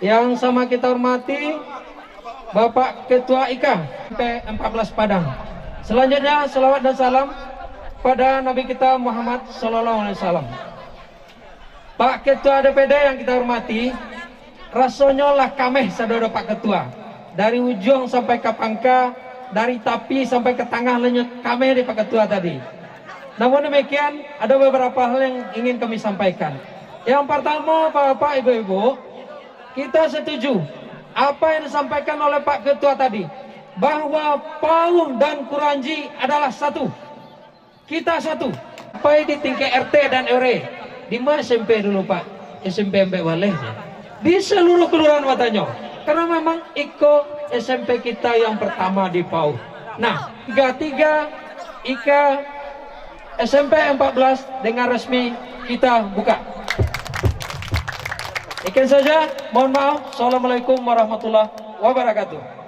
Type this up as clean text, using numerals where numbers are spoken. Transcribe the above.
Yang sama kita hormati Bapak Ketua IKA P14 Padang. Selanjutnya selawat dan salam pada Nabi kita Muhammad SAW. Pak Ketua DPD yang kita hormati, rasanya lah kameh saudara Pak Ketua. Dari ujung sampai ke pangka, dari tapi sampai ke tengah lenyut kameh di Pak Ketua tadi. Namun demikian ada beberapa hal yang ingin kami sampaikan. Yang pertama, Bapak Ibu-ibu, kita setuju apa yang disampaikan oleh Pak Ketua tadi, bahwa PAUD dan Kuranji adalah satu. Kita satu. Sampai di tingkat RT dan RW. Di mana SMP dulu Pak? SMP Mbak Waleh. Di seluruh kelurahan Watanyo. Karena memang Iko SMP kita yang pertama di PAUD. Nah, 33 IKA SMP 14 dengan resmi kita buka. Ikan saja, mohon maaf. Assalamualaikum warahmatullahi wabarakatuh.